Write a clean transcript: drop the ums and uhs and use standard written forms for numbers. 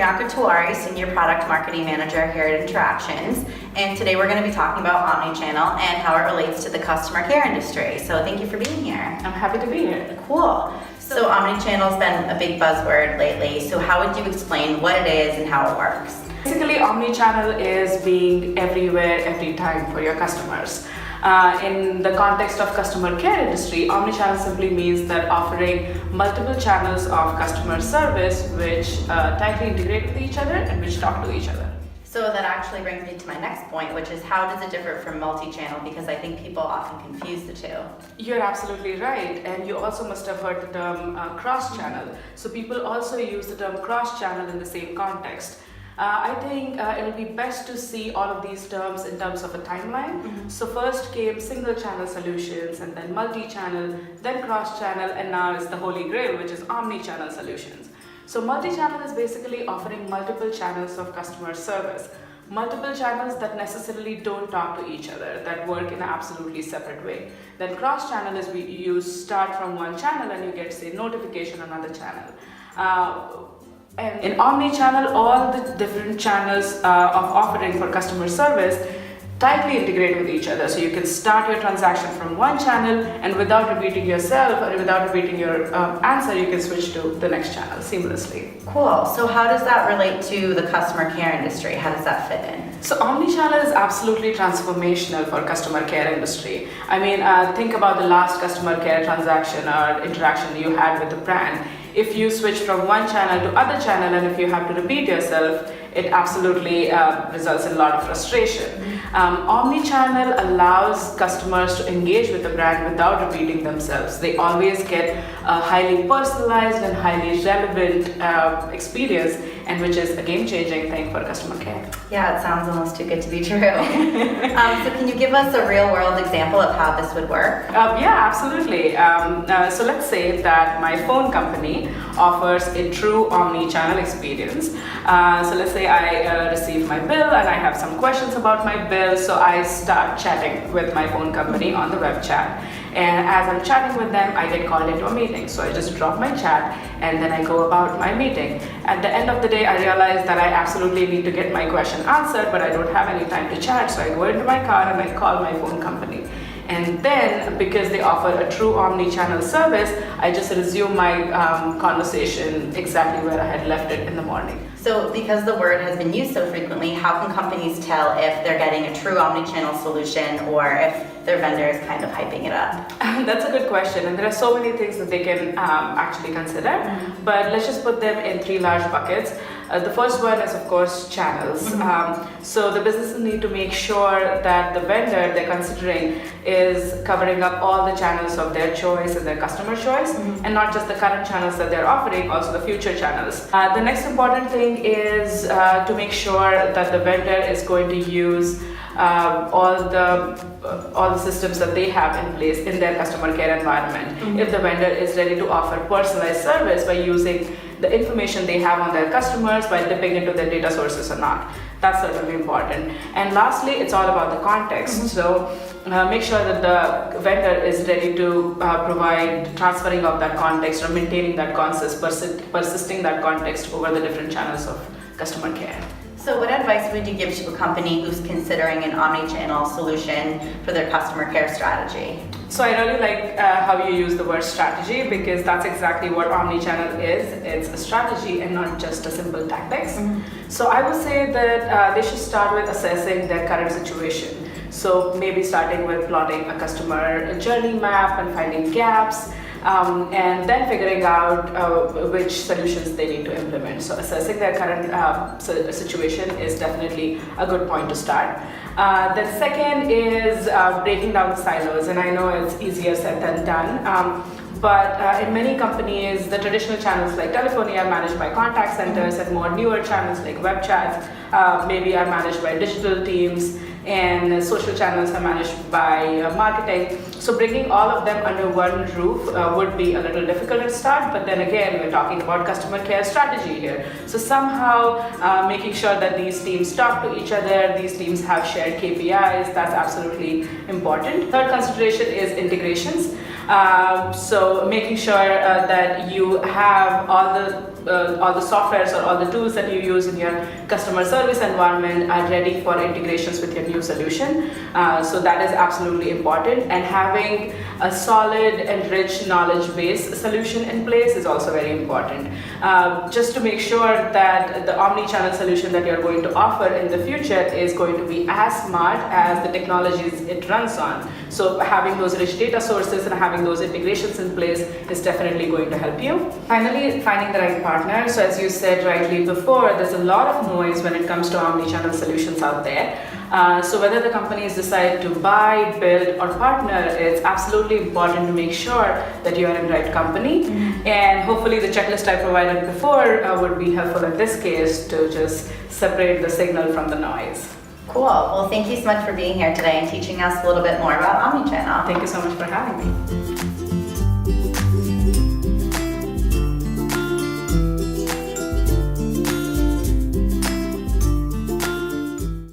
Priyanka Tiwari, Senior Product Marketing Manager here at Interactions, and today we're going to be talking about Omnichannel and how it relates to the customer care industry. So thank you for being here. I'm happy to be here. Cool. So Omnichannel's been a big buzzword lately, so how would you explain what it is and how it works? Basically, Omnichannel is being everywhere, every time for your customers. In the context of customer care industry, Omnichannel simply means that offering multiple channels of customer service which tightly integrate with each other and which talk to each other. So that actually brings me to my next point, which is how does it differ from multi-channel? Because I think people often confuse the two. You're absolutely right, and you also must have heard the term cross-channel. So people also use the term cross-channel in the same context. I think it'll be best to see all of these terms in terms of a timeline. Mm-hmm. So first came single channel solutions, and then multi-channel, then cross-channel, and now is the holy grail, which is omni-channel solutions. So multi-channel is basically offering multiple channels of customer service. Multiple channels that necessarily don't talk to each other, that work in an absolutely separate way. Then cross-channel is you start from one channel and you get, say, notification on another channel. And in Omnichannel, all the different channels of offering for customer service tightly integrate with each other. So you can start your transaction from one channel, and without repeating yourself or without repeating your answer, you can switch to the next channel seamlessly. Cool. So how does that relate to the customer care industry? How does that fit in? So Omnichannel is absolutely transformational for customer care industry. I mean, think about the last customer care transaction or interaction you had with the brand. If you switch from one channel to other channel, and if you have to repeat yourself, it absolutely results in a lot of frustration. Omnichannel allows customers to engage with the brand without repeating themselves. They always get a highly personalized and highly relevant experience, and which is a game-changing thing for customer care. Yeah, it sounds almost too good to be true. So can you give us a real-world example of how this would work? Yeah, absolutely. So let's say that my phone company offers a true omni-channel experience. So let's say I receive my bill and I have some questions about my bill, so I start chatting with my phone company on the web chat. And as I'm chatting with them, I get called into a meeting. So I just drop my chat and then I go about my meeting. At the end of the day, I realize that I absolutely need to get my question answered, but I don't have any time to chat. So I go into my car and I call my phone company. And then, because they offer a true omni-channel service, I just resume my conversation exactly where I had left it in the morning. So because the word has been used so frequently, how can companies tell if they're getting a true omni-channel solution or if their vendor is kind of hyping it up? That's a good question, and there are so many things that they can actually consider, but let's just put them in three large buckets. The first one is, of course, channels. So the businesses need to make sure that the vendor they're considering is covering up all the channels of their choice and their customer choice, and not just the current channels that they're offering, also the future channels. The next important thing is to make sure that the vendor is going to use all the systems that they have in place in their customer care environment. If the vendor is ready to offer personalized service by using the information they have on their customers by dipping into their data sources or not. That's certainly important. And lastly, it's all about the context. So make sure that the vendor is ready to provide transferring of that context or maintaining that context, persisting that context over the different channels of customer care. So what advice would you give to a company who's considering an omni-channel solution for their customer care strategy? So I really like how you use the word strategy, because that's exactly what omni-channel is. It's a strategy and not just a simple tactics. So I would say that they should start with assessing their current situation. So maybe starting with plotting a customer journey map and finding gaps, and then figuring out which solutions they need to implement. So assessing their current situation is definitely a good point to start. The second is breaking down the silos, and I know it's easier said than done. But in many companies, the traditional channels like telephony are managed by contact centers, and more newer channels like web chats maybe are managed by digital teams, and social channels are managed by marketing. So bringing all of them under one roof would be a little difficult at start, but then again, we're talking about customer care strategy here. So somehow making sure that these teams talk to each other, these teams have shared KPIs, that's absolutely important. Third consideration is integrations. So making sure that you have all the softwares or all the tools that you use in your customer service environment are ready for integrations with your new solution. So that is absolutely important, and having a solid and rich knowledge base solution in place is also very important. Just to make sure that the omni-channel solution that you're going to offer in the future is going to be as smart as the technologies it runs on. So having those rich data sources and having those integrations in place is definitely going to help you. Finally, finding the right partner. So as you said rightly before, there's a lot of noise when it comes to omni-channel solutions out there. So whether the companies decide to buy, build, or partner, it's absolutely important to make sure that you are in the right company. And hopefully the checklist I provided before would be helpful in this case to just separate the signal from the noise. Cool. Well, thank you so much for being here today and teaching us a little bit more about Omnichannel. Thank you so much for having me.